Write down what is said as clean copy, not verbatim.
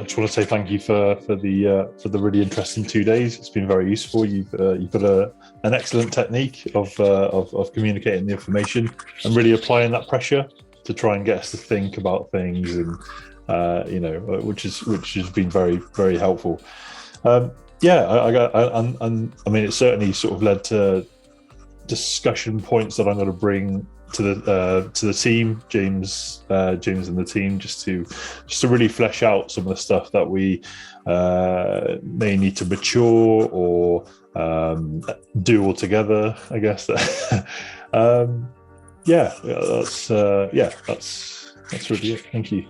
just want to say thank you for the really interesting 2 days. It's been very useful. You've got an excellent technique of communicating the information and really applying that pressure to try and get us to think about things, and which has been very, very helpful. I mean, it certainly sort of led to discussion points that I'm going to bring to the team, James and the team, just to really flesh out some of the stuff that we may need to mature or do all together, I guess. That's really it. Thank you.